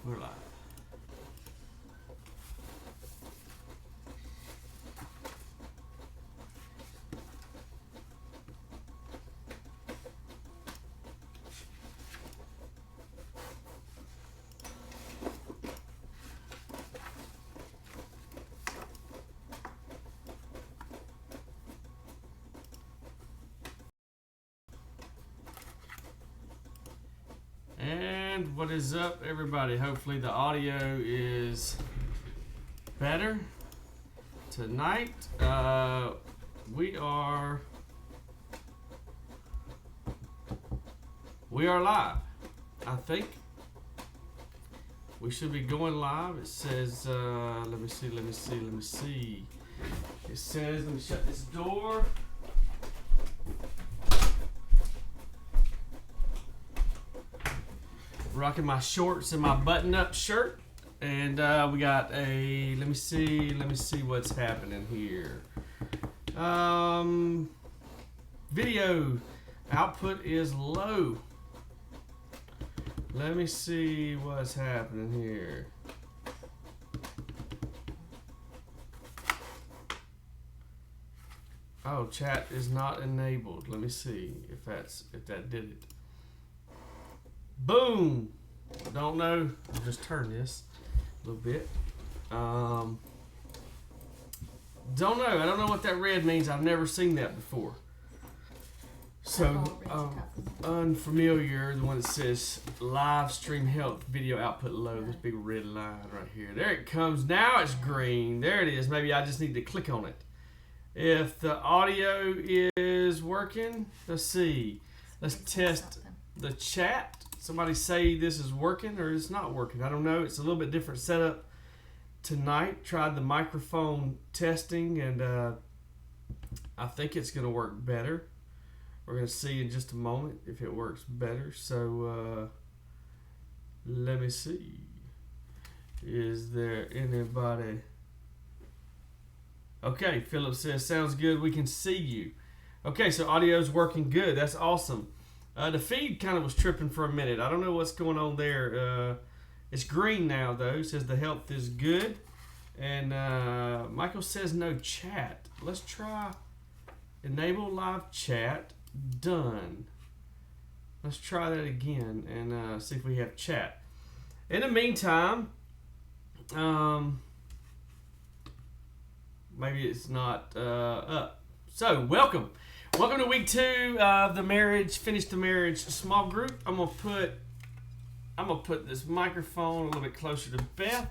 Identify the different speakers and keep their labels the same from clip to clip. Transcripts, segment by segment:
Speaker 1: We're live. And what is up, everybody? Hopefully the audio is better tonight. We are live. I think we should be going live. It says, let me see. It says, let me shut this door. Rocking my shorts and my button-up shirt, and we got a. Let me see what's happening here. Video output is low. Let me see what's happening here. Oh, chat is not enabled. Let me see if that did it. Boom! Don't know. I'll just turn this a little bit. Don't know. I don't know what that red means. I've never seen that before. So, unfamiliar. The one that says live stream health video output low. This big red line right here. There it comes. Now it's green. There it is. Maybe I just need to click on it. If the audio is working, let's see. Let's test the chat. Somebody say this is working or it's not working. I don't know. It's a little bit different setup tonight. Tried the microphone testing, and I think it's going to work better. We're going to see in just a moment if it works better. So let me see. Is there anybody? Okay, Philip says, sounds good. We can see you. Okay, so audio's working good. That's awesome. The feed kind of was tripping for a minute. I don't know what's going on there. It's green now, though. It says the health is good. And Michael says no chat. Let's try enable live chat. Done. Let's try that again and see if we have chat. In the meantime, maybe it's not up. So, welcome. Welcome to week 2 of the Finish the Marriage small group. I'm gonna put this microphone a little bit closer to Beth.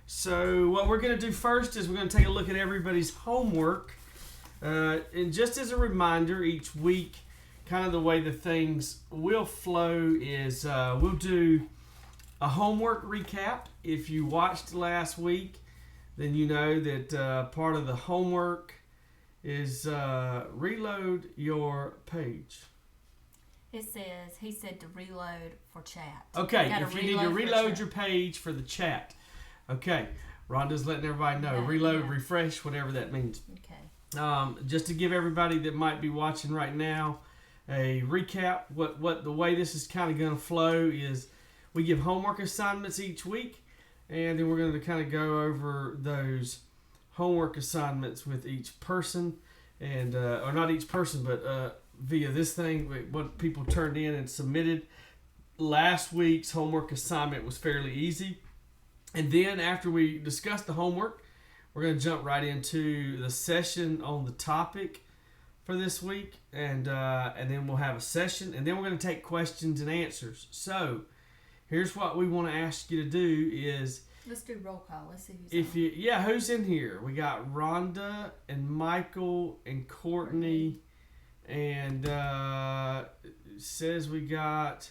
Speaker 1: So what we're gonna do first is we're gonna take a look at everybody's homework. And just as a reminder, each week, kind of the way the things will flow is we'll do a homework recap. If you watched last week, then you know that part of the homework is reload your page.
Speaker 2: He said to reload for chat.
Speaker 1: Okay, if you need to reload your page for the chat. Okay, Rhonda's letting everybody know. Reload, refresh, whatever that means.
Speaker 2: Okay.
Speaker 1: Just to give everybody that might be watching right now a recap, what the way this is kind of going to flow is we give homework assignments each week, and then we're going to kind of go over those homework assignments with each person, and or not each person, but via this thing, what people turned in and submitted. Last week's homework assignment was fairly easy, and then after we discuss the homework, we're going to jump right into the session on the topic for this week, and then we'll have a session, and then we're going to take questions and answers. So here's what we want to ask you to do is,
Speaker 2: let's do roll call. Let's see who's
Speaker 1: who's in here. We got Rhonda and Michael and Courtney, and says we got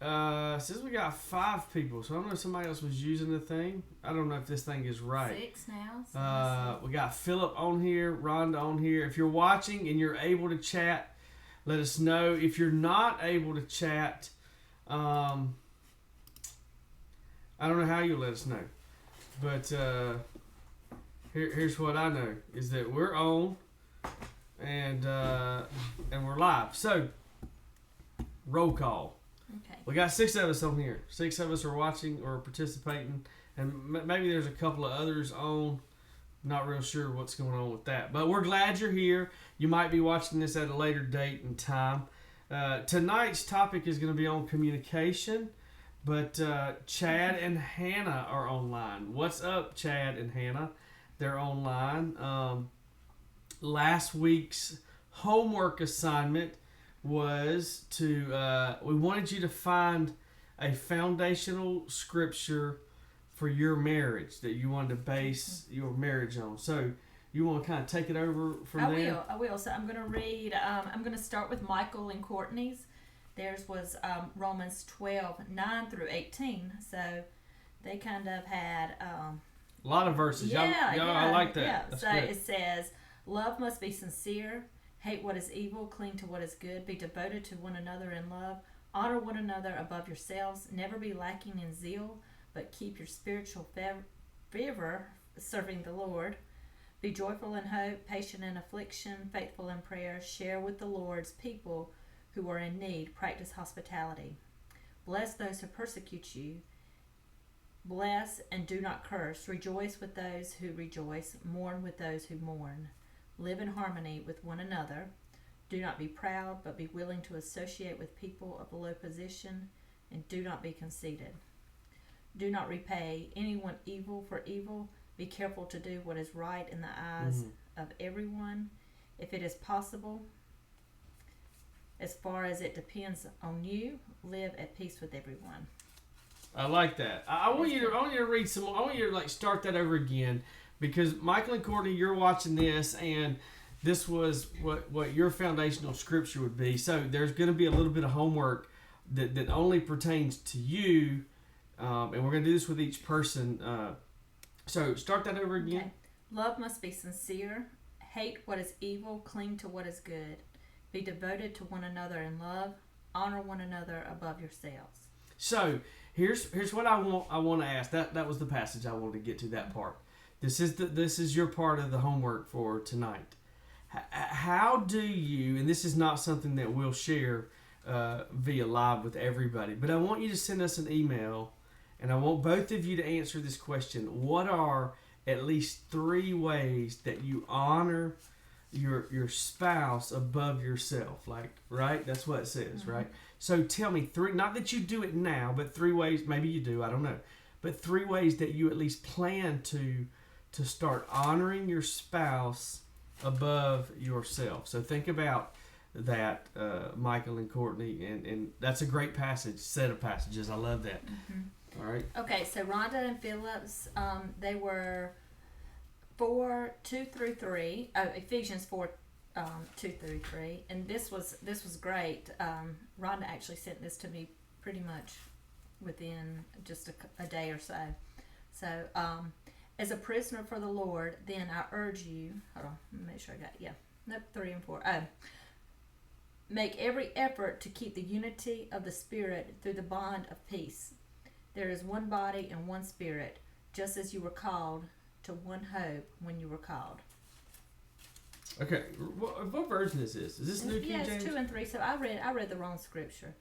Speaker 1: 5 people. So I don't know if somebody else was using the thing. I don't know if this thing is right.
Speaker 2: 6 now.
Speaker 1: We got Philip on here, Rhonda on here. If you're watching and you're able to chat, let us know. If you're not able to chat, I don't know how you'll let us know, but here's what I know is that we're on, and we're live. So, roll call.
Speaker 2: Okay.
Speaker 1: We got 6 of us on here. 6 of us are watching or participating, and maybe there's a couple of others on. Not real sure what's going on with that, but we're glad you're here. You might be watching this at a later date and time. Tonight's topic is going to be on communication, but Chad and Hannah are online. What's up, Chad and Hannah? They're online. Last week's homework assignment was to we wanted you to find a foundational scripture for your marriage that you wanted to base your marriage on. So you want to kind of take it over from there?
Speaker 2: I will. So I'm going to read, I'm going to start with Michael and Courtney's. Theirs was Romans 12:9-18. So they kind of had...
Speaker 1: a lot of verses. Y'all, I like that.
Speaker 2: Yeah.
Speaker 1: That's
Speaker 2: so
Speaker 1: good.
Speaker 2: it says, love must be sincere, hate what is evil, cling to what is good, be devoted to one another in love, honor one another above yourselves, never be lacking in zeal, but keep your spiritual fervor serving the Lord. Be joyful in hope, patient in affliction, faithful in prayer. Share with the Lord's people who are in need. Practice hospitality. Bless those who persecute you. Bless and do not curse. Rejoice with those who rejoice. Mourn with those who mourn. Live in harmony with one another. Do not be proud, but be willing to associate with people of low position, and do not be conceited. Do not repay anyone evil for evil. Be careful to do what is right in the eyes of everyone. If it is possible, as far as it depends on you, live at peace with everyone.
Speaker 1: I like that. I want you to read some. I want you to start that over again, because Michael and Courtney, you're watching this, and this was what your foundational scripture would be. So there's going to be a little bit of homework that only pertains to you, and we're going to do this with each person. So start that over again.
Speaker 2: Okay. Love must be sincere. Hate what is evil. Cling to what is good. Be devoted to one another in love. Honor one another above yourselves.
Speaker 1: So here's what I want to ask. That was the passage I wanted to get to, that part. This is your part of the homework for tonight. How do you, and this is not something that we'll share via live with everybody, but I want you to send us an email, and I want both of you to answer this question. What are at least 3 ways that you honor your spouse above yourself? Right? That's what it says, right? So tell me 3, not that you do it now, but 3 ways, maybe you do, I don't know, but 3 ways that you at least plan to start honoring your spouse above yourself. So think about that, Michael and Courtney, and that's a great set of passages. I love that. All right.
Speaker 2: Okay, so Rhonda and Phillips, they were 4:2-3. Ephesians 4:2-3, and this was great. Rhonda actually sent this to me pretty much within just a day or so. So, as a prisoner for the Lord, then I urge you. Hold on, let me make sure I got 3 and 4. Make every effort to keep the unity of the Spirit through the bond of peace. There is one body and one Spirit, just as you were called to one hope when you were called.
Speaker 1: Okay, what version is this? Is this New King James?
Speaker 2: Yeah, it's 2 and 3. So I read the wrong scripture.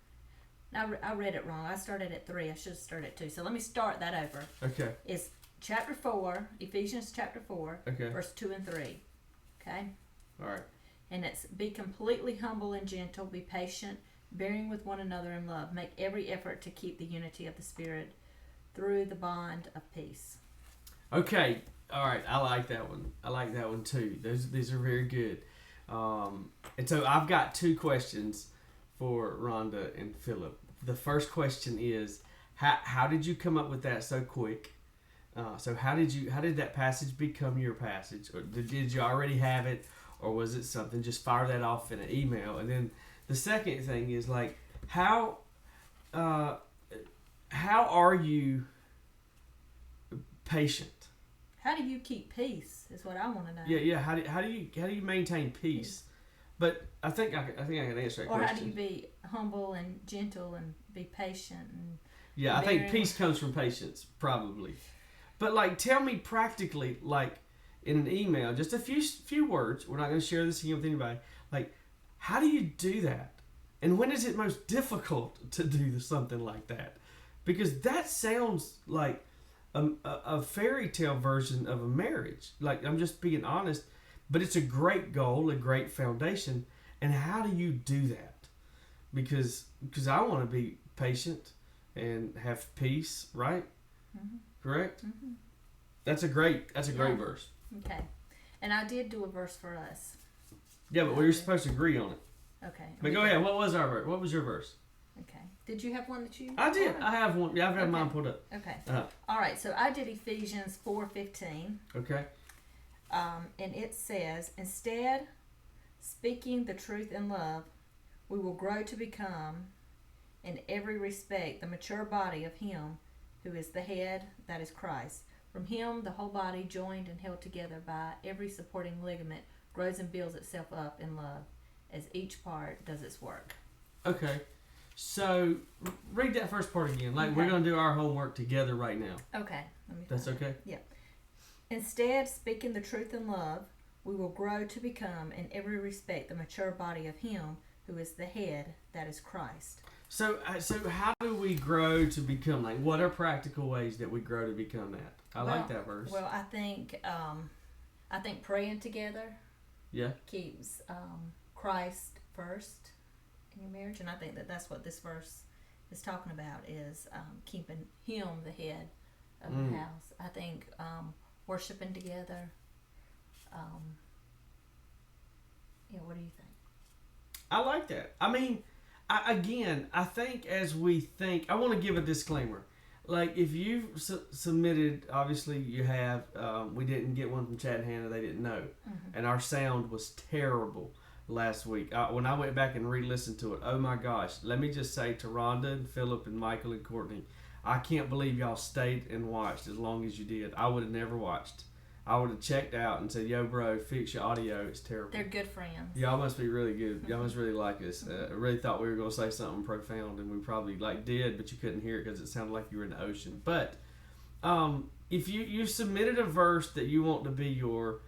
Speaker 2: I read it wrong. I started at 3. I should have started at 2. So let me start that over.
Speaker 1: Okay.
Speaker 2: It's chapter 4, Ephesians chapter 4,
Speaker 1: okay,
Speaker 2: verse 2 and 3. Okay?
Speaker 1: All right.
Speaker 2: And it's be completely humble and gentle, be patient, bearing with one another in love. Make every effort to keep the unity of the Spirit through the bond of peace.
Speaker 1: Okay. All right. I like that one. I like that one too. These are very good. And so I've got 2 questions for Rhonda and Philip. The first question is, how did you come up with that so quick? So how did that passage become your passage? Or did you already have it, or was it something? Just fire that off in an email. And then the second thing is how are you patient?
Speaker 2: How do you keep peace? Is what I want to know.
Speaker 1: Yeah. How do you maintain peace? But I think I can answer that question.
Speaker 2: Or how do you be humble and gentle and be patient? And
Speaker 1: I think peace comes from patience, probably. But tell me practically, in an email, just a few words. We're not going to share this again with anybody. How do you do that? And when is it most difficult to do something like that? Because that sounds like a fairy tale version of a marriage. Like, I'm just being honest, but it's a great goal, a great foundation. And how do you do that? Because I want to be patient and have peace, right?
Speaker 2: Mm-hmm.
Speaker 1: Correct?
Speaker 2: Mm-hmm.
Speaker 1: That's a great verse.
Speaker 2: Okay. And I did do a verse for us.
Speaker 1: Yeah, but we were supposed to agree on it.
Speaker 2: Okay.
Speaker 1: But go ahead. What was our verse? What was your verse?
Speaker 2: Okay. Did you have one that you?
Speaker 1: I did. I have one. Yeah, I've had mine pulled up.
Speaker 2: Okay.
Speaker 1: Uh-huh.
Speaker 2: All right. So I did Ephesians 4:15.
Speaker 1: Okay.
Speaker 2: And it says, instead, speaking the truth in love, we will grow to become, in every respect, the mature body of Him who is the head, that is Christ. From Him, the whole body, joined and held together by every supporting ligament, grows and builds itself up in love, as each part does its work.
Speaker 1: Okay. So, read that first part again. Like, we're going to do our homework together right now.
Speaker 2: Okay.
Speaker 1: That's okay?
Speaker 2: Yeah. Instead, speaking the truth in love, we will grow to become, in every respect, the mature body of Him who is the head, that is Christ.
Speaker 1: So how do we grow to become? Like, what are practical ways that we grow to become that? I like that verse.
Speaker 2: Well, I think praying together keeps Christ first in your marriage, and I think that's what this verse is talking about, is keeping Him the head of the house. I think worshiping together. What do you think?
Speaker 1: I like that. I mean, I think as we think, I want to give a disclaimer. Like, if you've submitted, obviously you have, we didn't get one from Chad and Hannah, they didn't know. Mm-hmm. And our sound was terrible last week. When I went back and re-listened to it, oh my gosh, let me just say to Rhonda and Philip and Michael and Courtney, I can't believe y'all stayed and watched as long as you did. I would have never watched. I would have checked out and said, yo, bro, fix your audio. It's terrible.
Speaker 2: They're good friends.
Speaker 1: Y'all must be really good. Y'all must really like us. I really thought we were going to say something profound, and we probably did, but you couldn't hear it because it sounded like you were in the ocean. But if you submitted a verse that you want to be your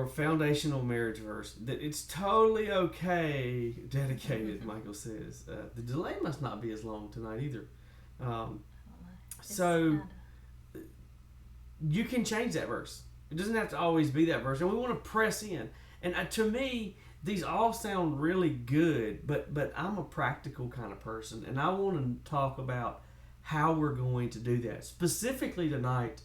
Speaker 1: foundational marriage verse, that it's totally okay, dedicated, Michael says. The delay must not be as long tonight either. You can change that verse. It doesn't have to always be that verse. And we want to press in. And to me, these all sound really good, but I'm a practical kind of person. And I want to talk about how we're going to do that. Specifically tonight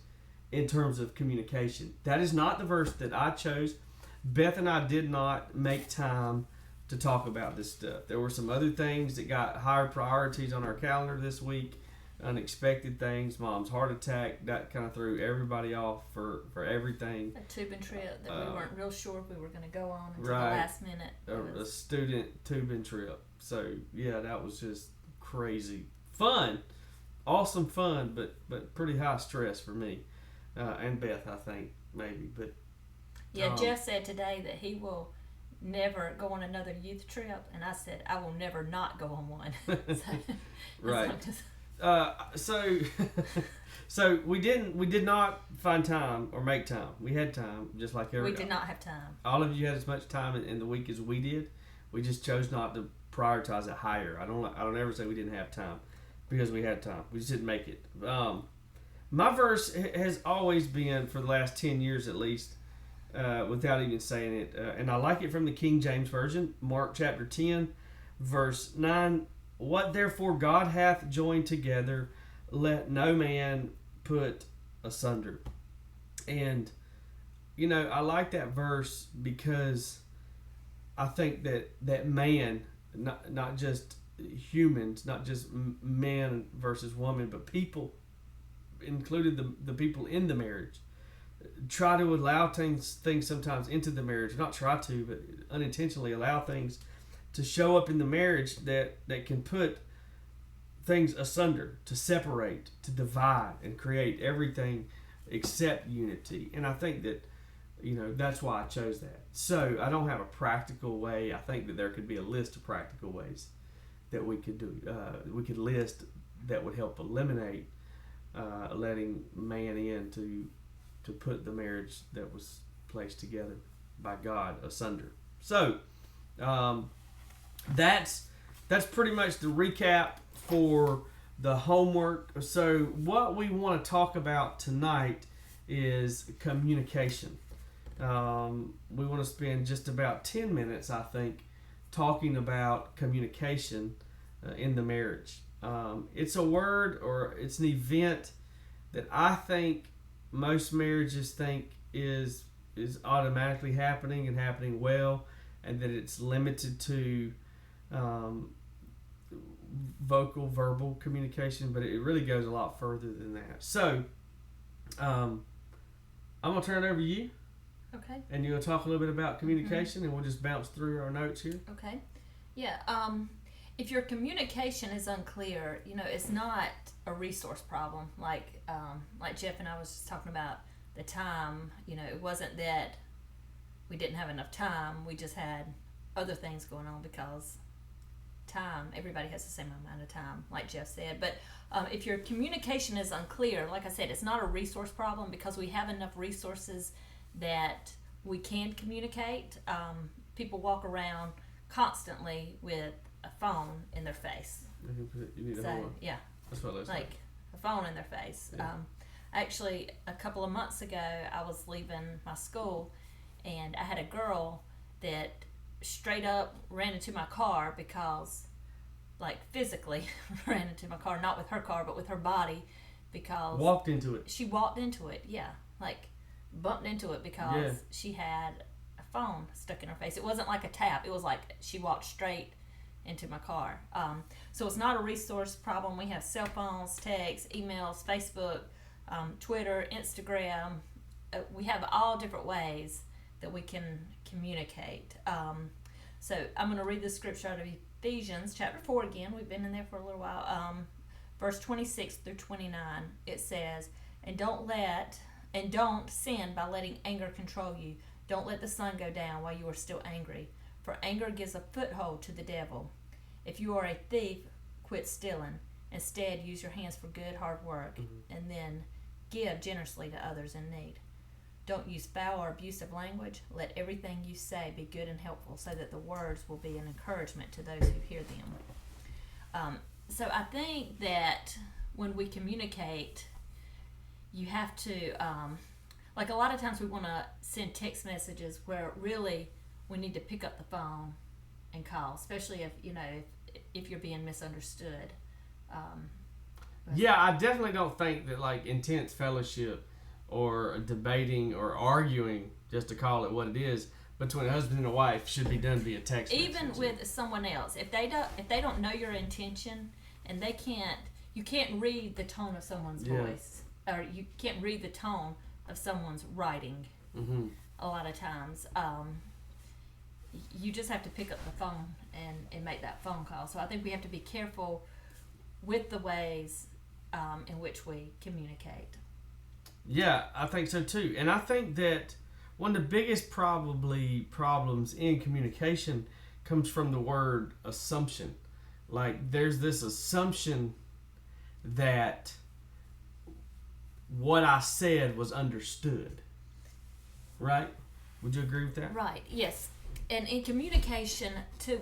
Speaker 1: in terms of communication. That is not the verse that I chose. Beth and I did not make time to talk about this stuff. There were some other things that got higher priorities on our calendar this week. Unexpected things, Mom's heart attack, that kind of threw everybody off for everything.
Speaker 2: A tubing trip that we weren't real sure if we were going to go on until
Speaker 1: right.
Speaker 2: the last minute.
Speaker 1: A student tubing trip. So, yeah, that was just crazy. Fun. Awesome fun, but pretty high stress for me. And Beth, I think, maybe. But
Speaker 2: yeah, Jeff said today that he will never go on another youth trip, and I said I will never not go on one.
Speaker 1: Right. So we did not find time or make time. We had time, just like everybody.
Speaker 2: We did not have time.
Speaker 1: All of you had as much time in the week as we did. We just chose not to prioritize it higher. I don't ever say we didn't have time, because we had time. We just didn't make it. My verse has always been, for the last 10 years at least, without even saying it, and I like it from the King James Version, Mark chapter 10, verse 9. What therefore God hath joined together, let no man put asunder. And, I like that verse because I think that man, not just humans, not just man versus woman, but people, included the people in the marriage, try to allow things sometimes into the marriage. Not try to, but unintentionally allow things to show up in the marriage that can put things asunder, to separate, to divide, and create everything except unity. And I think that, that's why I chose that. So I don't have a practical way. I think that there could be a list of practical ways that we could do. We could list that would help eliminate letting man in to put the marriage that was placed together by God asunder. So, that's pretty much the recap for the homework. So what we want to talk about tonight is communication. We want to spend just about 10 minutes, I think, talking about communication in the marriage. It's a word, or it's an event that I think most marriages think is automatically happening and happening well, and that it's limited to verbal communication, but it really goes a lot further than that. So I'm going to turn it over to you.
Speaker 2: Okay.
Speaker 1: And you're going to talk a little bit about communication, and we'll just bounce through our notes here.
Speaker 2: Okay. Yeah. If your communication is unclear, it's not a resource problem. Like Jeff and I was just talking about the time. It wasn't that we didn't have enough time. We just had other things going on because time. Everybody has the same amount of time, like Jeff said. But if your communication is unclear, like I said, it's not a resource problem because we have enough resources that we can communicate. People walk around constantly with a phone in their face.
Speaker 1: You need
Speaker 2: yeah,
Speaker 1: that's what it looks like.
Speaker 2: A phone in their face.
Speaker 1: Yeah.
Speaker 2: Actually, a couple of months ago, I was leaving my school, and I had a girl that straight up ran into my car because, like, physically ran into my car, not with her car, but with her body, because
Speaker 1: walked into it.
Speaker 2: She walked into it, yeah, like bumped into it because she had a phone stuck in her face. It wasn't like a tap. It was like she walked straight into my car. So it's not a resource problem. We have cell phones, texts, emails, Facebook, Twitter, Instagram. We have all different ways that we can communicate. So I'm going to read the scripture out of Ephesians chapter 4 again. We've been in there for a little while. Verse 26 through 29, it says, And don't sin by letting anger control you. Don't let the sun go down while you are still angry, for anger gives a foothold to the devil. If you are a thief, quit stealing. Instead, use your hands for good, hard work, and then give generously to others in need. Don't use foul or abusive language. Let everything you say be good and helpful, so that the words will be an encouragement to those who hear them. So I think that when we communicate, you have to, like a lot of times we want to send text messages where really we need to pick up the phone and call, especially if you're being misunderstood.
Speaker 1: Yeah, I definitely don't think that like intense fellowship or debating or arguing, just to call it what it is, between a husband and a wife should be done via text message.
Speaker 2: Even with someone else, if they don't know your intention, and you can't read the tone of someone's voice, or you can't read the tone of someone's writing. A lot of times, you just have to pick up the phone and make that phone call. So I think we have to be careful with the ways in which we communicate.
Speaker 1: Yeah, I think so too. And I think that one of the biggest problems in communication comes from the word assumption. Like there's this assumption that what I said was understood. Right? Would you agree with that?
Speaker 2: Right, yes. And in communication too,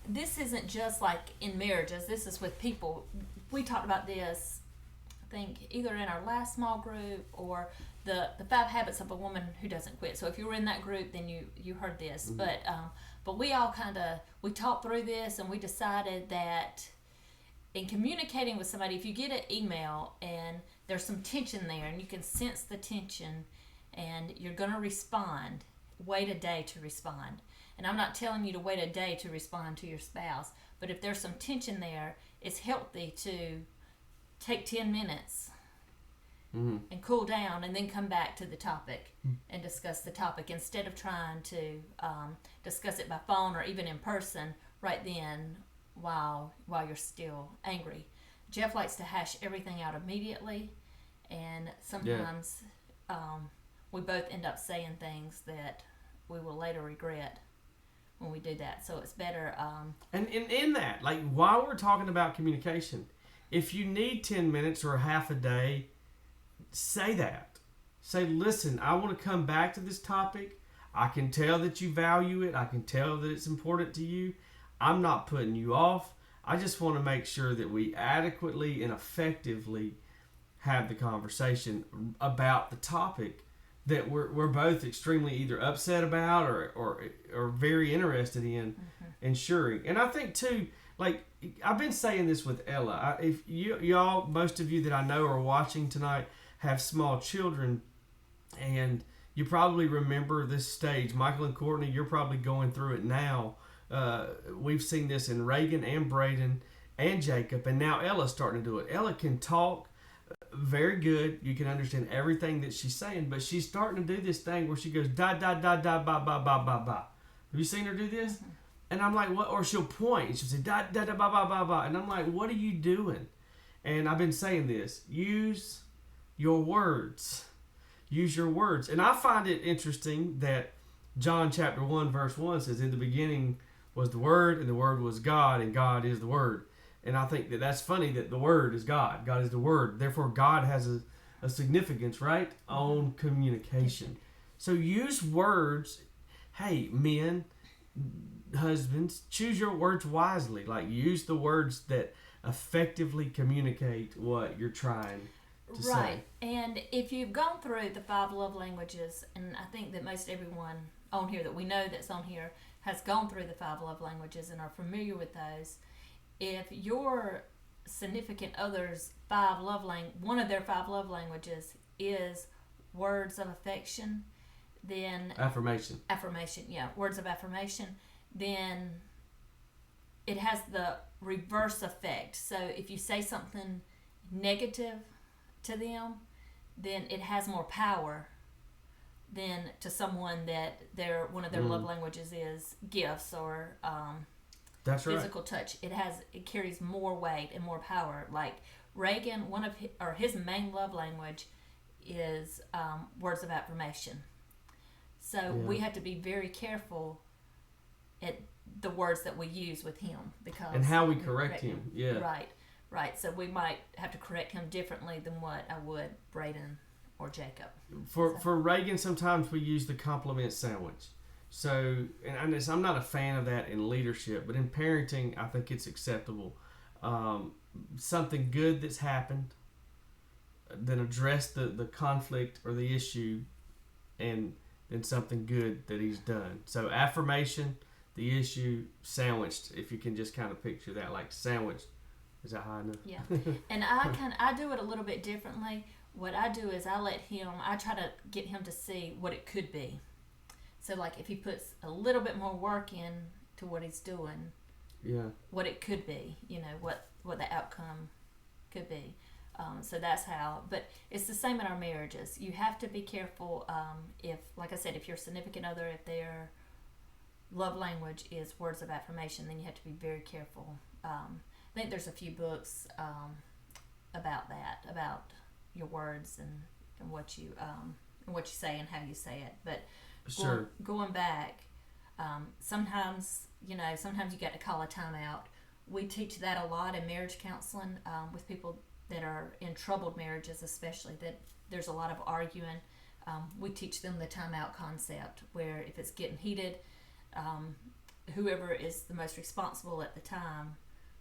Speaker 2: this isn't just like in marriages, this is with people. We talked about this, I think, either in our last small group or the 5 Habits of a Woman Who Doesn't Quit. So if you were in that group, then you heard this. But we all we talked through this, and we decided that in communicating with somebody, if you get an email and there's some tension there and you can sense the tension and you're going to respond, wait a day to respond. And I'm not telling you to wait a day to respond to your spouse, but if there's some tension there, it's healthy to take 10 minutes and cool down and then come back to the topic and discuss the topic instead of trying to discuss it by phone or even in person right then while you're still angry. Jeff likes to hash everything out immediately, and sometimes we both end up saying things that we will later regret when we do that. So it's better.
Speaker 1: And in that, like while we're talking about communication, if you need 10 minutes or half a day, say that. Say, listen, I want to come back to this topic. I can tell that you value it. I can tell that it's important to you. I'm not putting you off. I just want to make sure that we adequately and effectively have the conversation about the topic that we're both extremely either upset about or very interested in ensuring. And I think too, like I've been saying this with Ella. If y'all, most of you that I know are watching tonight have small children, and you probably remember this stage. Michael and Courtney, you're probably going through it now. We've seen this in Reagan and Braden and Jacob, and now Ella's starting to do it. Ella can talk very good. You can understand everything that she's saying, but she's starting to do this thing where she goes da da da da ba ba ba ba ba. Have you seen her do this? And I'm like, what? Or she'll point and she'll say da da da ba ba ba ba, and I'm like, what are you doing? And I've been saying this: use your words. Use your words. And I find it interesting that John chapter 1 verse 1 says, in the beginning was the Word, and the Word was God, and God is the Word. And I think that that's funny that the Word is God. God is the Word. Therefore, God has a significance, right, on communication. So use words. Hey, men, husbands, choose your words wisely. Like, use the words that effectively communicate what you're trying to say.
Speaker 2: Right. And if you've gone through the 5 love languages, and I think that most everyone on here that we know that's on here has gone through the 5 love languages and are familiar with those, if your significant other's one of their 5 love languages is words of affection, then affirmation, words of affirmation, then it has the reverse effect. So if you say something negative to them, then it has more power than to someone that one of their love languages is gifts or
Speaker 1: that's
Speaker 2: physical
Speaker 1: right.
Speaker 2: touch. It carries more weight and more power. Like Reagan, his main love language is words of affirmation. So we have to be very careful at the words that we use with him, because
Speaker 1: and how we correct him. Yeah.
Speaker 2: Right. So we might have to correct him differently than what I would Braden or Jacob.
Speaker 1: For Reagan, sometimes we use the compliment sandwich. So, and I'm not a fan of that in leadership, but in parenting, I think it's acceptable. Something good that's happened, then address the conflict or the issue, and then something good that he's done. So affirmation, the issue, sandwiched, if you can just kind of picture that, like sandwiched. Is that high enough?
Speaker 2: Yeah. And I do it a little bit differently. What I do is I try to get him to see what it could be. So like if he puts a little bit more work in to what he's doing, what it could be, what the outcome could be. So that's how, but it's the same in our marriages. You have to be careful if, like I said, if your significant other, if their love language is words of affirmation, then you have to be very careful. I think there's a few books about that, about your words and what you say and how you say it. But
Speaker 1: sure.
Speaker 2: Going back, sometimes you got to call a timeout. We teach that a lot in marriage counseling with people that are in troubled marriages, especially that there's a lot of arguing. We teach them the timeout concept, where if it's getting heated, whoever is the most responsible at the time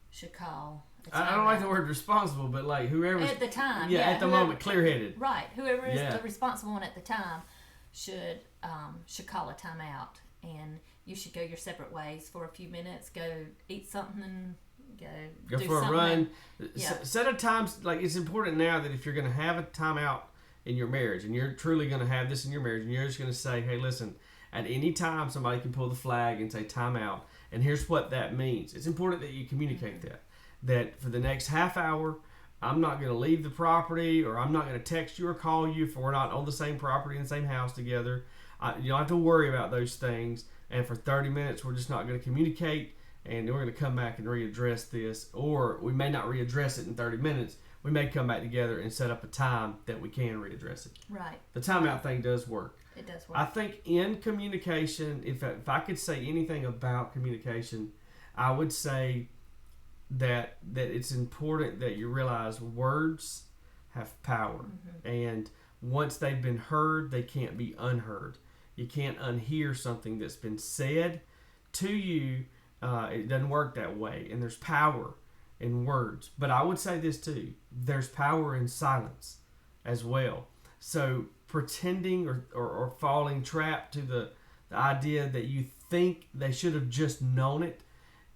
Speaker 2: should call.
Speaker 1: I don't like the word responsible, but like whoever
Speaker 2: at the time,
Speaker 1: at the moment, clear-headed.
Speaker 2: Right, whoever is the responsible one at the time should call a timeout, and you should go your separate ways for a few minutes. Go eat something. Go
Speaker 1: for a run. Set a time. Like, it's important now that if you're going to have a timeout in your marriage, and you're truly going to have this in your marriage, and you're just going to say, hey, listen, at any time somebody can pull the flag and say timeout, and here's what that means. It's important that you communicate that for the next half hour, I'm not going to leave the property, or I'm not going to text you or call you if we're not on the same property in the same house together. You don't have to worry about those things. And for 30 minutes, we're just not going to communicate, and we're going to come back and readdress this. Or we may not readdress it in 30 minutes. We may come back together and set up a time that we can readdress it.
Speaker 2: Right.
Speaker 1: The timeout thing does work.
Speaker 2: It does work.
Speaker 1: I think in communication, if I could say anything about communication, I would say that it's important that you realize words have power. Mm-hmm. And once they've been heard, they can't be unheard. You can't unhear something that's been said to you It doesn't work that way, and there's power in words. But I would say this too: there's power in silence as well. So pretending or falling trapped to the idea that you think they should have just known it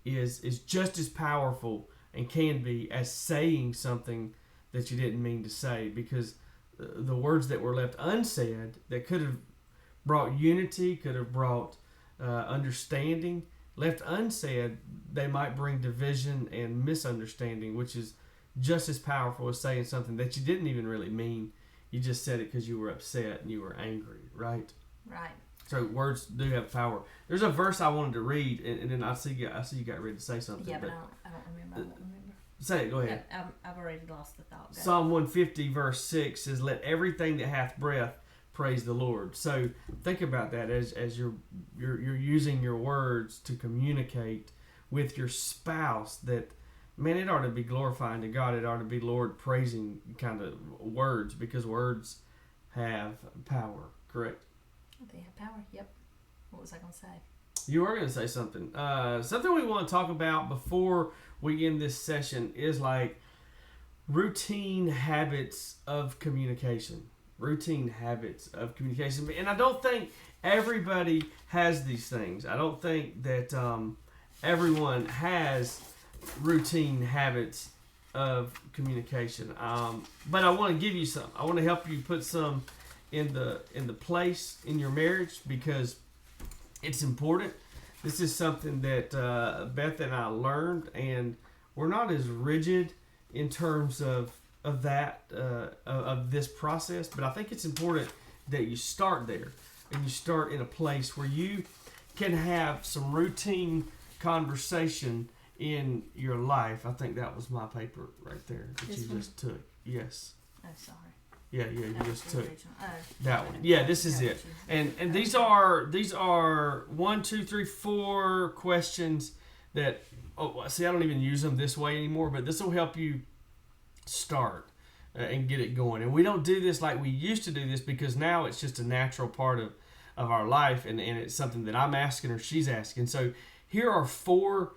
Speaker 1: is just as powerful and can be as saying something that you didn't mean to say, because the words that were left unsaid that could have brought unity, could have brought understanding, left unsaid, they might bring division and misunderstanding, which is just as powerful as saying something that you didn't even really mean. You just said it because you were upset and you were angry, right?
Speaker 2: Right.
Speaker 1: So words do have power. There's a verse I wanted to read, and then I see you got ready to say something.
Speaker 2: Yeah, but I don't remember. I won't remember.
Speaker 1: Say it. Go ahead.
Speaker 2: Yeah, I've already lost the thought.
Speaker 1: Psalm 150 verse 6 says, "Let everything that hath breath praise the Lord." So think about that as you're using your words to communicate with your spouse. That, man, it ought to be glorifying to God. It ought to be Lord praising kind of words, because words have power. Correct?
Speaker 2: They have power. Yep. What was I going to say?
Speaker 1: You were going to say something. Something we want to talk about before we end this session is like routine habits of communication. Routine habits of communication. And I don't think everybody has these things. I don't think that everyone has routine habits of communication. But I want to give you some. I want to help you put some in the place in your marriage, because it's important. This is something that Beth and I learned, and we're not as rigid in terms of this process, but I think it's important that you start there, and you start in a place where you can have some routine conversation in your life. I think that was my paper right there that
Speaker 2: This
Speaker 1: you
Speaker 2: one?
Speaker 1: just took. Yes.
Speaker 2: Oh, sorry.
Speaker 1: Yeah, you
Speaker 2: That
Speaker 1: just
Speaker 2: was the
Speaker 1: took
Speaker 2: original.
Speaker 1: that one. Yeah, this is it. And these are 1, 2, 3, 4 questions that, see, I don't even use them this way anymore, but this will help you start and get it going. And we don't do this like we used to do this, because now it's just a natural part of our life, and it's something that I'm asking or she's asking. So here are 4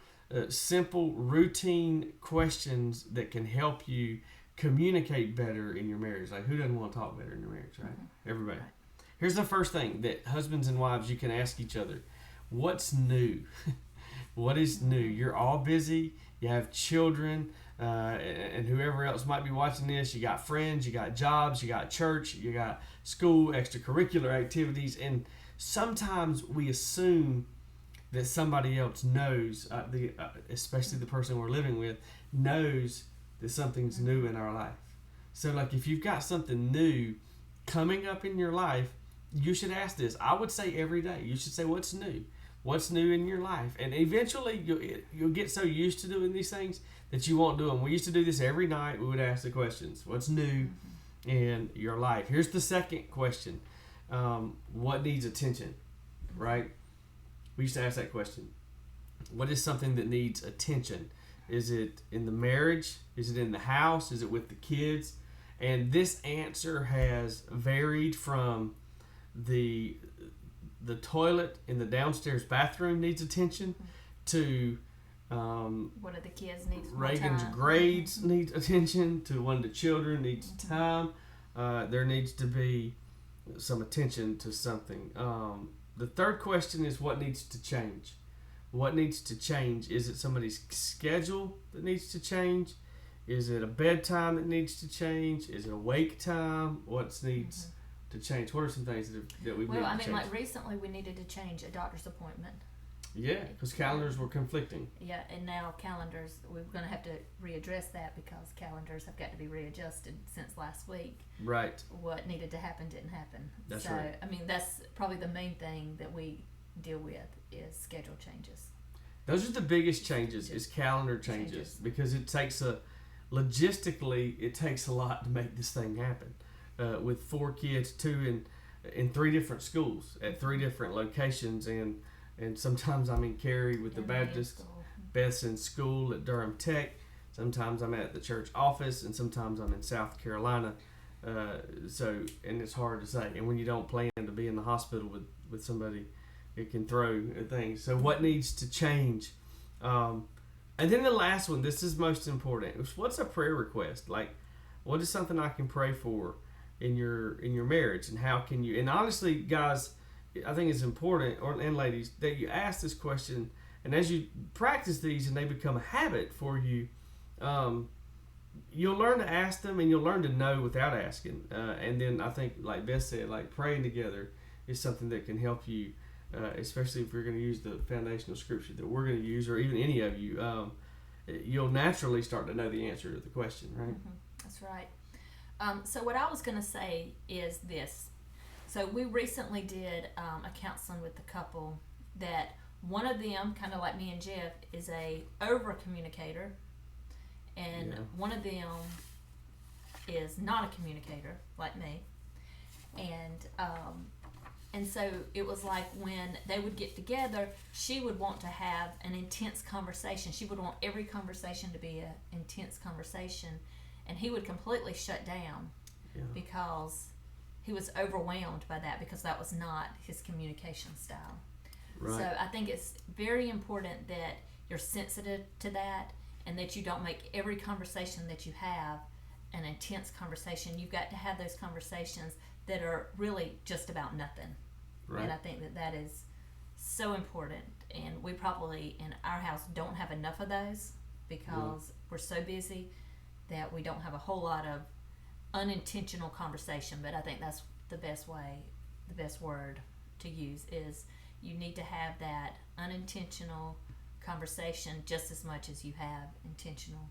Speaker 1: simple routine questions that can help you communicate better in your marriage. Like, who doesn't want to talk better in your marriage, right? Mm-hmm. Everybody. Right. Here's the first thing that husbands and wives, you can ask each other: what's new? What is new? You're all busy. You have children, and whoever else might be watching this. You got friends, you got jobs, you got church, you got school, extracurricular activities, and sometimes we assume that somebody else knows, especially the person we're living with, knows that something's new in our life. So, like, if you've got something new coming up in your life, you should ask this. I would say every day. You should say, what's new? What's new in your life? And eventually, you'll get so used to doing these things that you won't do them. We used to do this every night. We would ask the questions. What's new in your life? Here's the second question. What needs attention? Right? We used to ask that question. What is something that needs attention? Is it in the marriage? Is it in the house? Is it with the kids? And this answer has varied from the toilet in the downstairs bathroom needs attention to
Speaker 2: one of the kids needs
Speaker 1: Reagan's
Speaker 2: time.
Speaker 1: grades need attention, to one of the children needs time. There needs to be some attention to something. The third question is, what needs to change? What needs to change? Is it somebody's schedule that needs to change? Is it a bedtime that needs to change? Is it a wake time? What needs to change? What are some things that we need to change?
Speaker 2: Well, I mean, like recently we needed to change a doctor's appointment.
Speaker 1: Yeah, because calendars were conflicting.
Speaker 2: Yeah, and now calendars, we're going to have to readdress that, because calendars have got to be readjusted since last week.
Speaker 1: Right.
Speaker 2: What needed to happen didn't happen.
Speaker 1: That's
Speaker 2: so,
Speaker 1: right.
Speaker 2: I mean, that's probably the main thing that we deal with is schedule changes.
Speaker 1: Those are the biggest changes, is calendar changes. Because it takes logistically, it takes a lot to make this thing happen. With 4 kids, 2 in 3 different schools at 3 different locations, and sometimes I'm in Cary with the Baptist, Beth's in school at Durham Tech, sometimes I'm at the church office, and sometimes I'm in South Carolina. And it's hard to say. And when you don't plan to be in the hospital with somebody, it can throw things. So what needs to change And then the last one, this is most important. What's a prayer request? Like, what is something I can pray for in your marriage, and how can you? And honestly, guys, I think it's important, and ladies, that you ask this question, and as you practice these and they become a habit for you, you'll learn to ask them, and you'll learn to know without asking. And then I think, like Beth said, like praying together is something that can help you, especially if you're going to use the foundational scripture that we're going to use, or even any of you. You'll naturally start to know the answer to the question, right?
Speaker 2: Mm-hmm. That's right. So what I was going to say is this. So we recently did a counseling with a couple that one of them, kind of like me and Jeff, is a over communicator, and one of them is not a communicator like me, and so it was like when they would get together, she would want to have an intense conversation. She would want every conversation to be an intense conversation, and he would completely shut down because he was overwhelmed by that, because that was not his communication style. Right. So I think it's very important that you're sensitive to that, and that you don't make every conversation that you have an intense conversation. You've got to have those conversations that are really just about nothing. Right. And I think that is so important. And we probably in our house don't have enough of those, because we're so busy that we don't have a whole lot of unintentional conversation. But I think that's the best word to use is you need to have that unintentional conversation just as much as you have intentional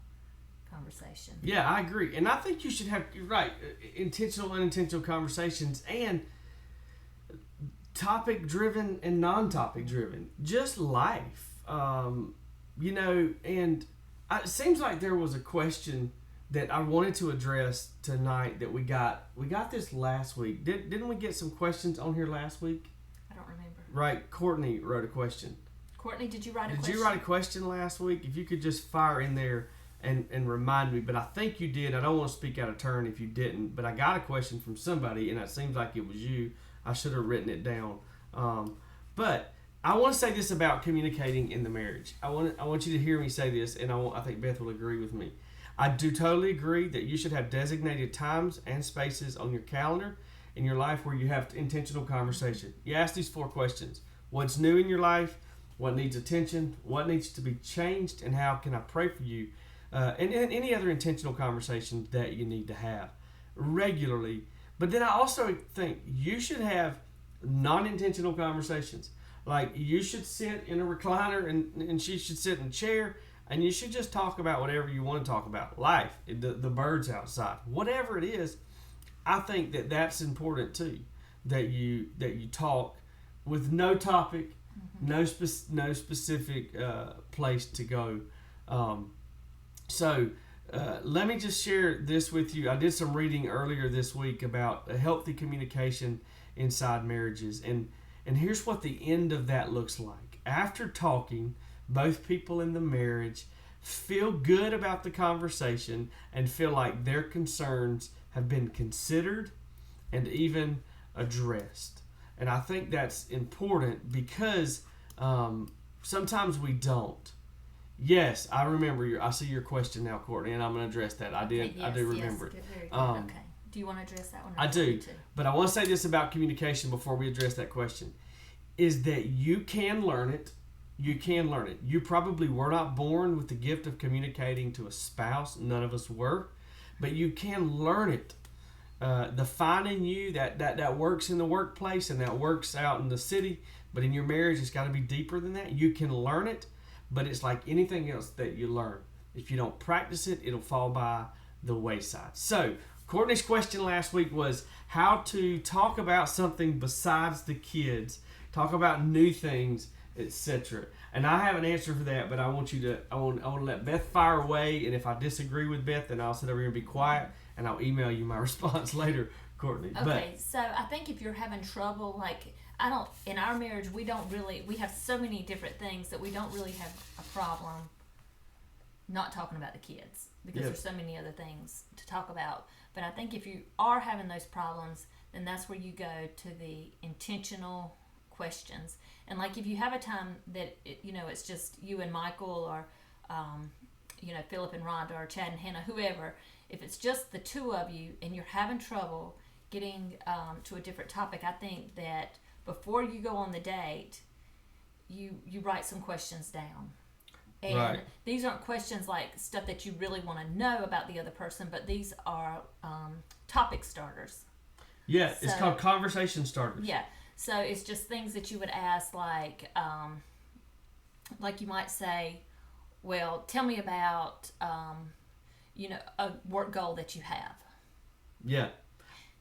Speaker 2: conversation.
Speaker 1: Yeah, I agree. And I think you should have, intentional, unintentional conversations, and topic driven and non-topic driven. Just life. And it seems like there was a question that I wanted to address tonight that we got this last week. Didn't we get some questions on here last week?
Speaker 2: I don't remember.
Speaker 1: Right, Courtney wrote a question.
Speaker 2: Courtney, did you write a question?
Speaker 1: Did you write a question last week? If you could just fire in there and remind me, but I think you did. I don't want to speak out of turn if you didn't, but I got a question from somebody, and it seems like it was you. I should have written it down. But I want to say this about communicating in the marriage. I want you to hear me say this, and I think Beth will agree with me. I do totally agree that you should have designated times and spaces on your calendar in your life where you have intentional conversation. You ask these 4 questions. What's new in your life? What needs attention? What needs to be changed? And how can I pray for you? And any other intentional conversations that you need to have regularly. But then I also think you should have non-intentional conversations. Like, you should sit in a recliner and she should sit in a chair, and you should just talk about whatever you want to talk about. Life, the birds outside, whatever it is. I think that's important too. That you talk with no topic, no specific place to go. So let me just share this with you. I did some reading earlier this week about a healthy communication inside marriages, and here's what the end of that looks like. After talking, both people in the marriage feel good about the conversation and feel like their concerns have been considered and even addressed. And I think that's important because sometimes we don't. Yes, I remember I see your question now, Courtney, and I'm going to address that. I do remember it.
Speaker 2: Very good. Okay. Do you want to address that one?
Speaker 1: I do. But I want to say this about communication before we address that question, is that you can learn it. You can learn it. You probably were not born with the gift of communicating to a spouse. None of us were. But you can learn it. The fine in you that works in the workplace and that works out in the city, but in your marriage, it's got to be deeper than that. You can learn it, but it's like anything else that you learn. If you don't practice it, it'll fall by the wayside. So, Courtney's question last week was how to talk about something besides the kids, talk about new things, etc. And I have an answer for that, but I want to let Beth fire away, and if I disagree with Beth, then I'll sit over here and be quiet, and I'll email you my response later, Courtney.
Speaker 2: Okay, so I think if you're having trouble, in our marriage, we have so many different things that we don't really have a problem not talking about the kids, because there's so many other things to talk about. But I think if you are having those problems, then that's where you go to the intentional questions. And like if you have a time that it's just you and Michael, or Philip and Rhonda, or Chad and Hannah, whoever, if it's just the two of you and you're having trouble getting to a different topic, I think that before you go on the date, you write some questions down. And
Speaker 1: right.
Speaker 2: These aren't questions like stuff that you really want to know about the other person, but these are topic starters.
Speaker 1: Yeah, it's called conversation starters.
Speaker 2: Yeah, so it's just things that you would ask, like you might say, well, tell me about, a work goal that you have.
Speaker 1: Yeah.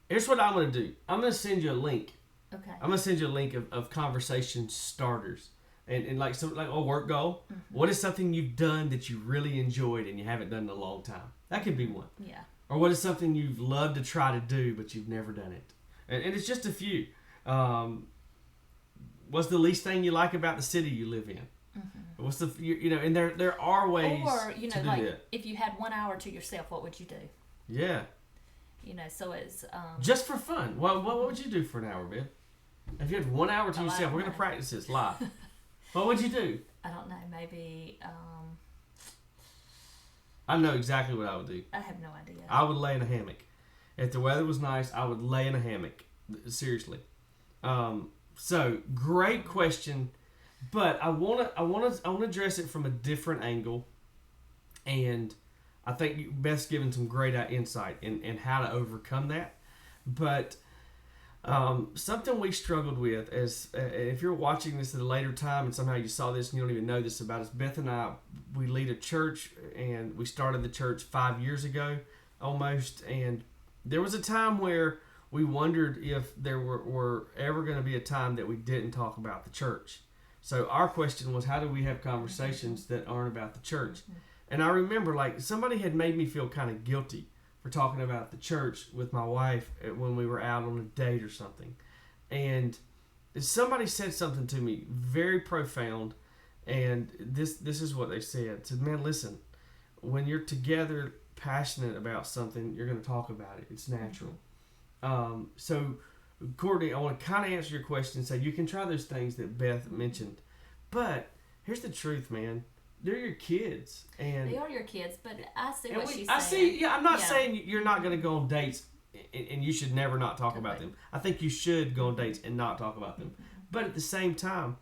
Speaker 1: Here's what I'm going to do. I'm going to send you a link.
Speaker 2: Okay.
Speaker 1: I'm going to send you a link of conversation starters. And like a work goal. Mm-hmm. What is something you've done that you really enjoyed and you haven't done in a long time? That could be one.
Speaker 2: Yeah.
Speaker 1: Or what is something you've loved to try to do but you've never done it? And it's just a few. What's the least thing you like about the city you live in? Mm-hmm. What's and there are ways
Speaker 2: to do
Speaker 1: that.
Speaker 2: If you had 1 hour to yourself, what would you do?
Speaker 1: Yeah.
Speaker 2: So it's
Speaker 1: just for fun. What would you do for an hour, Ben? If you had 1 hour to yourself, we're going to practice this live. What would you do?
Speaker 2: I don't know. Maybe.
Speaker 1: I know exactly what I would do.
Speaker 2: I have no idea.
Speaker 1: I would lay in a hammock. If the weather was nice, I would lay in a hammock. Seriously. So great question, but I want to address it from a different angle, and I think Beth's given some great insight in how to overcome that. But something we struggled with as if you're watching this at a later time and somehow you saw this and you don't even know this about us, Beth and I, we lead a church, and we started the church 5 years ago almost, and there was a time where we wondered if there were ever going to be a time that we didn't talk about the church. So our question was, how do we have conversations that aren't about the church? And I remember somebody had made me feel kind of guilty for talking about the church with my wife when we were out on a date or something. And somebody said something to me very profound, and this is what they said. Said, man, listen, when you're together passionate about something, you're going to talk about it. It's natural. So, Courtney, I want to kind of answer your question and say you can try those things that Beth mentioned. But here's the truth, man. They're your kids, and
Speaker 2: they are your kids. But I see what she's saying.
Speaker 1: I see. Yeah, I'm not saying you're not going to go on dates, and you should never not talk about them. I think you should go on dates and not talk about them. But at the same time,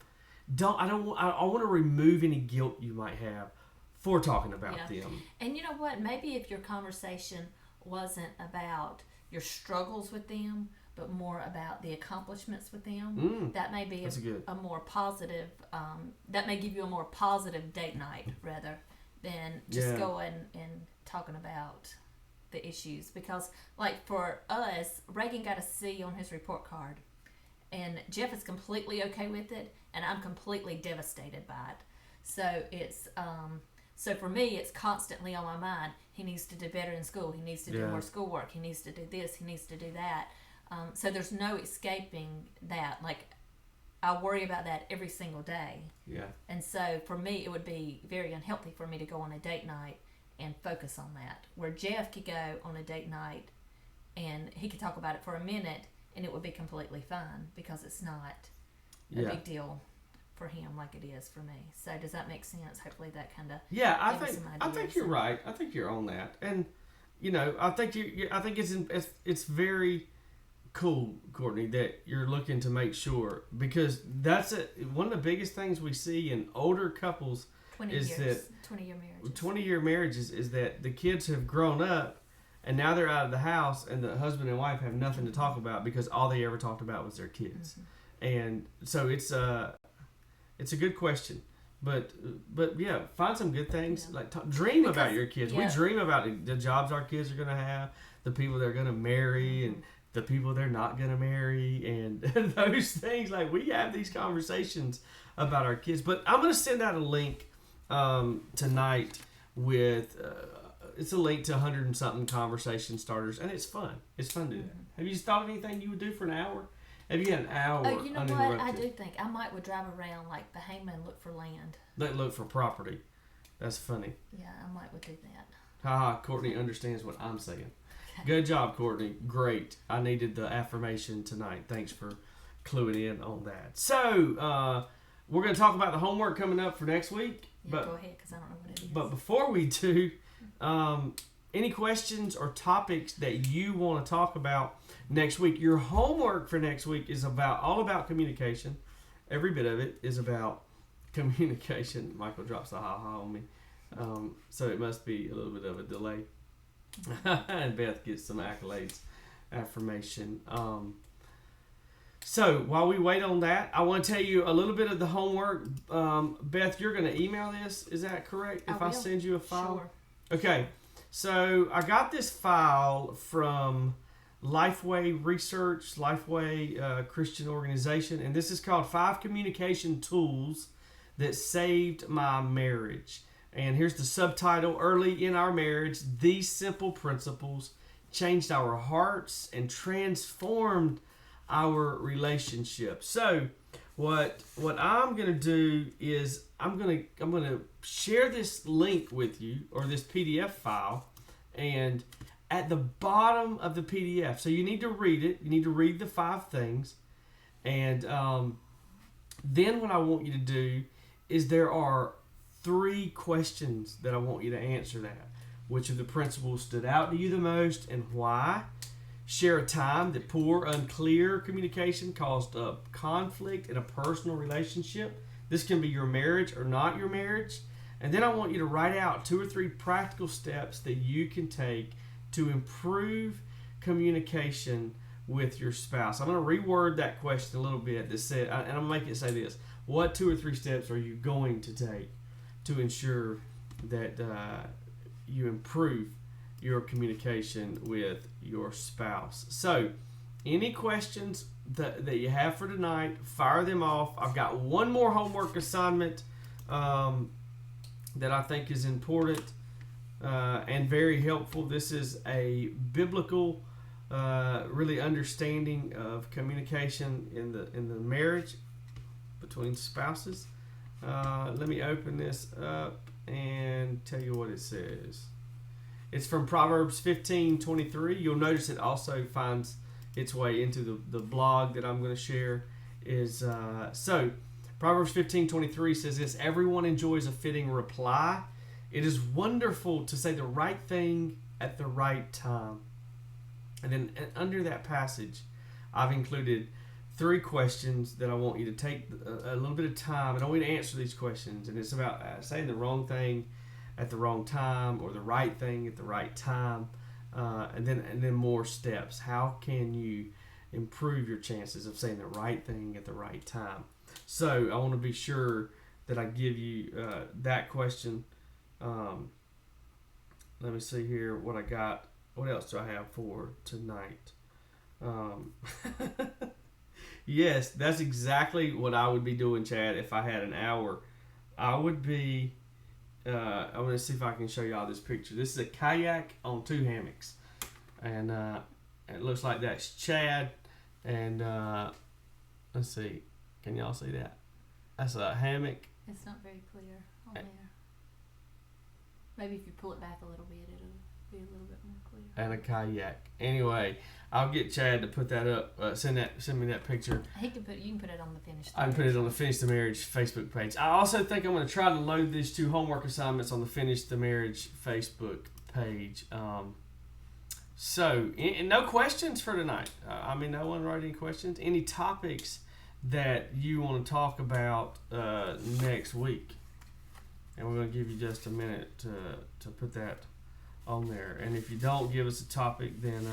Speaker 1: I want to remove any guilt you might have for talking about them.
Speaker 2: And you know what? Maybe if your conversation wasn't about your struggles with them, but more about the accomplishments with them, that may be a more positive, that may give you a more positive date night rather than just going and talking about the issues. Because like for us, Reagan got a C on his report card, and Jeff is completely okay with it, and I'm completely devastated by it. So it's so for me, it's constantly on my mind. He needs to do better in school. He needs to do more schoolwork. He needs to do this. He needs to do that. So there's no escaping that. Like, I worry about that every single day.
Speaker 1: Yeah. And
Speaker 2: so for me, it would be very unhealthy for me to go on a date night and focus on that. Where Jeff could go on a date night and he could talk about it for a minute and it would be completely fine because it's not a big deal for him like it is for me. So does that make sense? Hopefully that kind of
Speaker 1: I think you're right. I think you're on that, and I think I think it's very cool, Courtney, that you're looking to make sure, because that's one of the biggest things we see in older couples 20-year marriages is that the kids have grown up and now they're out of the house and the husband and wife have nothing to talk about because all they ever talked about was their kids. And so it's a good question, but yeah, find some good things. Dream about your kids. We dream about the jobs our kids are going to have, the people they're going to marry, and the people they're not going to marry, and those things. Like, we have these conversations about our kids. But I'm going to send out a link tonight with it's a link to 100 and something conversation starters, and it's fun. It's fun to do that. Have you thought of anything you would do for an hour? Have you had an hour?
Speaker 2: Oh, you know what? I do think I might drive around like Bahama and look for land.
Speaker 1: Look for property. That's funny.
Speaker 2: Yeah, I might would do that.
Speaker 1: Haha, Courtney understands what I'm saying.
Speaker 2: Okay.
Speaker 1: Good job, Courtney. Great. I needed the affirmation tonight. Thanks for cluing in on that. So we're going to talk about the homework coming up for next week.
Speaker 2: Yeah,
Speaker 1: but
Speaker 2: go ahead, because I don't know what it is.
Speaker 1: But before we do, any questions or topics that you want to talk about next week? Your homework for next week is all about communication. Every bit of it is about communication. Michael drops a ha-ha on me. So it must be a little bit of a delay. And Beth gets some accolades, affirmation. So while we wait on that, I want to tell you a little bit of the homework. Beth, you're going to email this. Is that correct? If I send you a file?
Speaker 2: Sure.
Speaker 1: Okay. So I got this file from Lifeway Research, Lifeway Christian organization, and this is called 5 Communication Tools That Saved My Marriage. And here's the subtitle: Early in Our Marriage, These Simple Principles Changed Our Hearts and Transformed Our Relationship. So what I'm going to do is I'm going to share this link with you, or this PDF file, and at the bottom of the PDF, so you need to read it. You need to read the 5 things, and then what I want you to do is there are 3 questions that I want you to answer that. Which of the principles stood out to you the most and why? Share a time that poor, unclear communication caused a conflict in a personal relationship. This can be your marriage or not your marriage. And then I want you to write out 2 or 3 practical steps that you can take to improve communication with your spouse. I'm going to reword that question a little bit. That said, and I'm going to make it say this: what 2 or 3 steps are you going to take to ensure that you improve your communication with your spouse? So, any questions that you have for tonight, fire them off. I've got one more homework assignment that I think is important and very helpful. This is a biblical, really understanding of communication in the marriage between spouses. Let me open this up and tell you what it says. It's from Proverbs 15:23. You'll notice it also finds its way into the blog that I'm going to share. So Proverbs 15:23 says this: everyone enjoys a fitting reply. It is wonderful to say the right thing at the right time. And then under that passage, I've included 3 questions that I want you to take a little bit of time, and I want you to answer these questions. And it's about saying the wrong thing at the wrong time, or the right thing at the right time, and then more steps. How can you improve your chances of saying the right thing at the right time? So I want to be sure that I give you that question. Let me see here what I got. What else do I have for tonight? Yes, that's exactly what I would be doing, Chad, if I had an hour. I would be... I'm going to see if I can show y'all this picture. This is a kayak on 2 hammocks. And it looks like that's Chad. And let's see. Can y'all see that? That's a hammock.
Speaker 2: It's not very clear on there. Maybe if you pull it back a little bit, it'll be a little bit more clear.
Speaker 1: And a kayak. Anyway, I'll get Chad to put that up. Send me that picture.
Speaker 2: You can put it on the Finish the
Speaker 1: I can put it on the Finish the Marriage Facebook page. I also think I'm going to try to load these 2 homework assignments on the Finish the Marriage Facebook page. So, no questions for tonight. No one wrote any questions. Any topics that you want to talk about next week? And we're going to give you just a minute to put that on there. And if you don't give us a topic, then...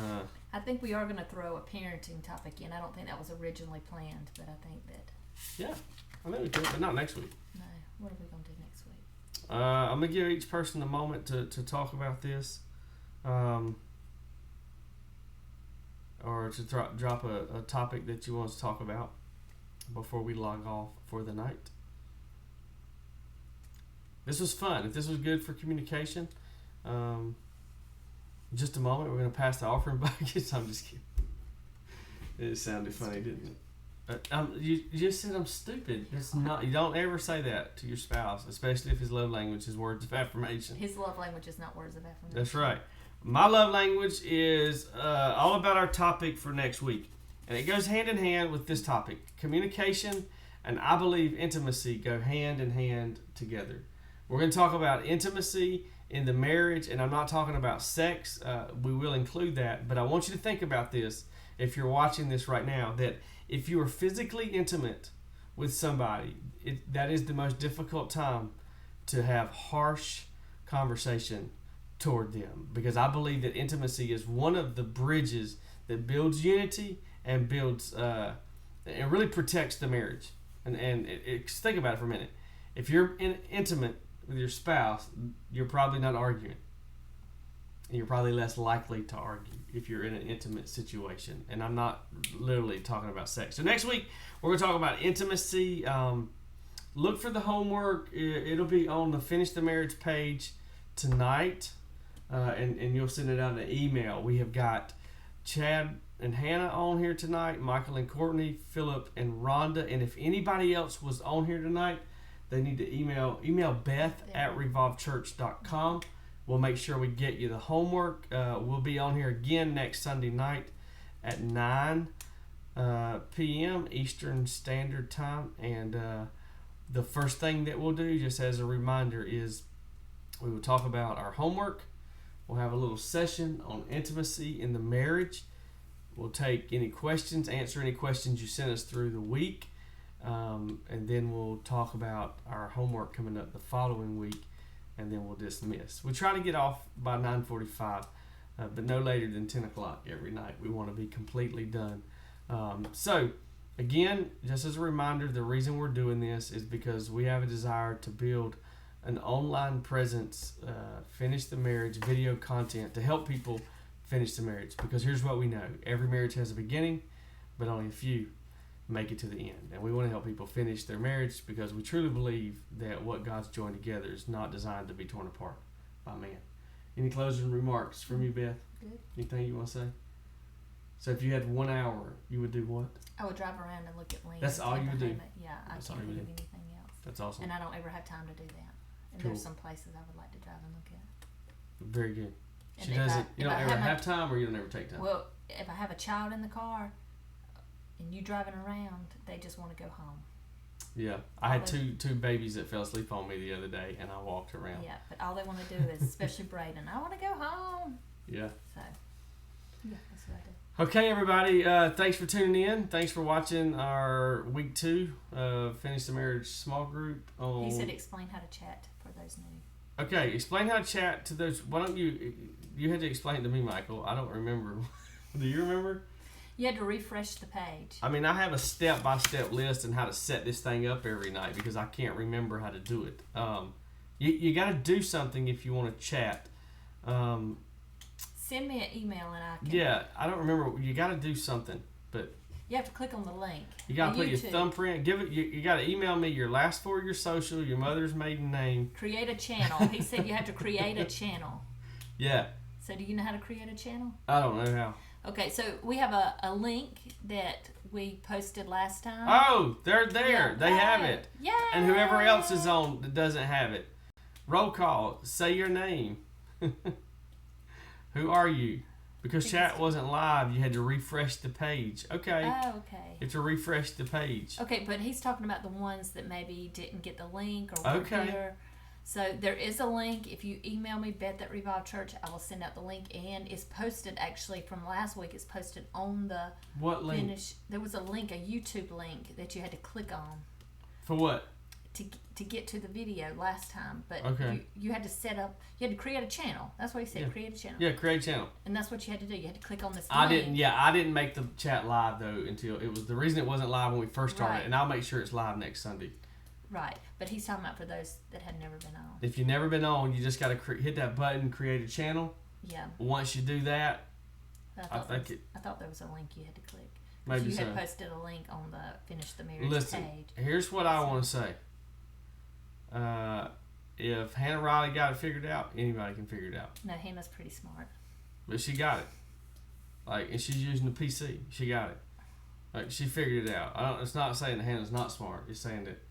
Speaker 2: I think we are going to throw a parenting topic in. I don't think that was originally planned, but I think that...
Speaker 1: Yeah, I think we could, but not next week.
Speaker 2: No. What are we going to do next week?
Speaker 1: I'm going to give each person a moment to talk about this. Or to drop a topic that you want us to talk about before we log off for the night. This was fun. If this was good for communication, in just a moment we're going to pass the offering buckets. I'm just kidding. It sounded funny, didn't it? You just said I'm stupid. It's not. You don't ever say that to your spouse, especially if his love language is words of affirmation.
Speaker 2: His love language is not words of affirmation.
Speaker 1: That's right. My love language is all about our topic for next week. And it goes hand in hand with this topic. Communication and I believe intimacy go hand in hand together. We're going to talk about intimacy in the marriage, and I'm not talking about sex. We will include that, but I want you to think about this if you're watching this right now, that if you are physically intimate with somebody, that is the most difficult time to have harsh conversation toward them, because I believe that intimacy is one of the bridges that builds unity and builds and really protects the marriage. And think about it for a minute. If you're intimate with your spouse, you're probably not arguing. You're probably less likely to argue if you're in an intimate situation. And I'm not literally talking about sex. So next week, we're going to talk about intimacy. Look for the homework. It'll be on the Finish the Marriage page tonight. And you'll send it out in an email. We have got Chad and Hannah on here tonight, Michael and Courtney, Philip and Rhonda. And if anybody else was on here tonight, they need to email Beth@revolvechurch.com. We'll make sure we get you the homework. We'll be on here again next Sunday night at 9 p.m. Eastern Standard Time. And the first thing that we'll do, just as a reminder, is we will talk about our homework. We'll have a little session on intimacy in the marriage. We'll take any questions, answer any questions you sent us through the week. And then we'll talk about our homework coming up the following week, and then we'll dismiss. We try to get off by 9:45, but no later than 10 o'clock every night. We want to be completely done. So, again, just as a reminder, the reason we're doing this is because we have a desire to build an online presence, finish the marriage, video content to help people finish the marriage. Because here's what we know. Every marriage has a beginning, but only a few make it to the end. And we want to help people finish their marriage because we truly believe that what God's joined together is not designed to be torn apart by man. Any closing remarks from you, Beth?
Speaker 2: Good.
Speaker 1: Anything you want to say? So if you had 1 hour, you would do what?
Speaker 2: I would drive around and look at links.
Speaker 1: That's all you would do?
Speaker 2: Yeah, I
Speaker 1: That's all
Speaker 2: can't
Speaker 1: you
Speaker 2: think of
Speaker 1: would do.
Speaker 2: anything else.
Speaker 1: That's awesome.
Speaker 2: And I don't ever have time to do that. And
Speaker 1: Cool.
Speaker 2: there's some places I would like to drive and look at.
Speaker 1: Very good.
Speaker 2: And
Speaker 1: She
Speaker 2: if
Speaker 1: doesn't. You
Speaker 2: if
Speaker 1: don't
Speaker 2: I
Speaker 1: ever
Speaker 2: have my-
Speaker 1: have time, or you don't ever take time.
Speaker 2: Well, if I have a child in the car and you driving around, they just want to go home.
Speaker 1: Yeah, I had two babies that fell asleep on me the other day, and I walked around.
Speaker 2: Yeah, but all they want to do is, especially Braden, I want to go home.
Speaker 1: Yeah.
Speaker 2: So, yeah, that's what I do.
Speaker 1: Okay, everybody. Thanks for tuning in. Thanks for watching our week 2 Finish the Marriage small group.
Speaker 2: He said explain how to chat for those new.
Speaker 1: Okay, explain how to chat to those. Why don't you had to explain it to me, Michael. I don't remember. Do you remember?
Speaker 2: You had to refresh the page.
Speaker 1: I mean, I have a step-by-step list on how to set this thing up every night because I can't remember how to do it. You got to do something if you want to chat.
Speaker 2: Send me an email and I can.
Speaker 1: Yeah, I don't remember. You got to do something, but
Speaker 2: You have to click on the link.
Speaker 1: you got to
Speaker 2: On
Speaker 1: put your
Speaker 2: YouTube.
Speaker 1: thumbprint. Give it. You got to email me your last 4 of your social, your mother's maiden name.
Speaker 2: Create a channel. He said you have to create a channel.
Speaker 1: Yeah,
Speaker 2: So do you know how to create a channel?
Speaker 1: I don't know how.
Speaker 2: Okay, so we have a link that we posted last time.
Speaker 1: Oh, they're there.
Speaker 2: Yeah.
Speaker 1: They have it.
Speaker 2: Yay!
Speaker 1: And whoever else is on that doesn't have it. Roll call. Say your name. Who are you? Because chat wasn't live, you had to refresh the page. Okay.
Speaker 2: Oh, okay.
Speaker 1: You have to refresh the page.
Speaker 2: Okay, but he's talking about the ones that maybe didn't get the link or weren't
Speaker 1: Okay.
Speaker 2: here. So there is a link. If you email me, Beth@RevolveChurch, I will send out the link. And it's posted actually from last week. It's posted on the
Speaker 1: What link?
Speaker 2: finish. There was a link, a YouTube link that you had to click on
Speaker 1: For what?
Speaker 2: to get to the video last time. But
Speaker 1: Okay.
Speaker 2: you had to set up. You had to create a channel. That's what he said.
Speaker 1: Yeah.
Speaker 2: Create a channel.
Speaker 1: Yeah, create channel.
Speaker 2: And that's what you had to do. You had to click on this
Speaker 1: I
Speaker 2: link.
Speaker 1: didn't. Yeah, I didn't make the chat live though until it was the reason it wasn't live when we first started.
Speaker 2: Right.
Speaker 1: And I'll make sure it's live next Sunday.
Speaker 2: Right, but he's talking about for those that had never been on.
Speaker 1: If you've never been on, you just got to hit that button, create a channel.
Speaker 2: Yeah,
Speaker 1: Once you do that,
Speaker 2: but
Speaker 1: I think
Speaker 2: I thought there was a link you had to click.
Speaker 1: maybe
Speaker 2: You
Speaker 1: so.
Speaker 2: had posted a link on the Finish the Marriage
Speaker 1: Listen,
Speaker 2: page.
Speaker 1: here's what I want to say. If Hannah Riley got it figured out, anybody can figure it out.
Speaker 2: No, Hannah's pretty smart.
Speaker 1: But she got it. Like, and she's using the PC. She got it. Like, she figured it out. It's not saying that Hannah's not smart. It's saying that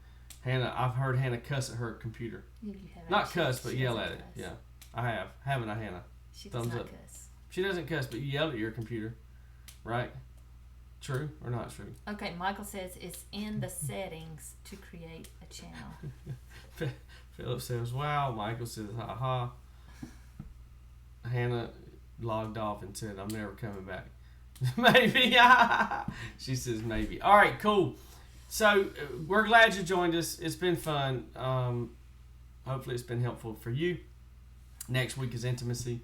Speaker 1: Hannah. I've heard Hannah cuss at her computer.
Speaker 2: You have
Speaker 1: Not
Speaker 2: actually-
Speaker 1: cuss, but
Speaker 2: she
Speaker 1: yell
Speaker 2: doesn't
Speaker 1: at it.
Speaker 2: cuss.
Speaker 1: Yeah, I have. Haven't I, Hannah?
Speaker 2: She does
Speaker 1: Thumbs
Speaker 2: not
Speaker 1: up.
Speaker 2: cuss.
Speaker 1: She doesn't cuss, but you yell at your computer, right? True or not true?
Speaker 2: Okay, Michael says it's in the settings to create a channel.
Speaker 1: Philip says, wow. Michael says, ha ha. Hannah logged off and said, I'm never coming back. Maybe. She says maybe. All right, cool. So we're glad you joined us. It's been fun. Hopefully it's been helpful for you. Next week is intimacy.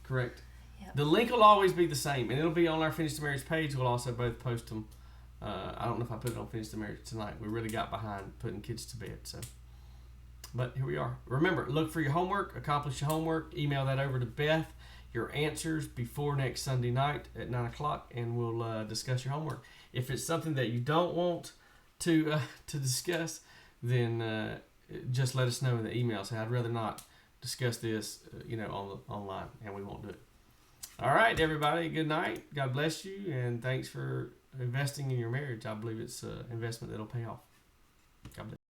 Speaker 1: Correct?
Speaker 2: Yep.
Speaker 1: The link will always be the same, and it'll be on our Finish the Marriage page. We'll also both post them. I don't know if I put it on Finish the Marriage tonight. We really got behind putting kids to bed. But here we are. Remember, look for your homework. Accomplish your homework. Email that over to Beth. Your answers before next Sunday night at 9 o'clock, and we'll discuss your homework. If it's something that you don't want to discuss, then just let us know in the email. Say, I'd rather not discuss this, online, and we won't do it. All right, everybody. Good night. God bless you, and thanks for investing in your marriage. I believe it's an investment that'll pay off. God bless.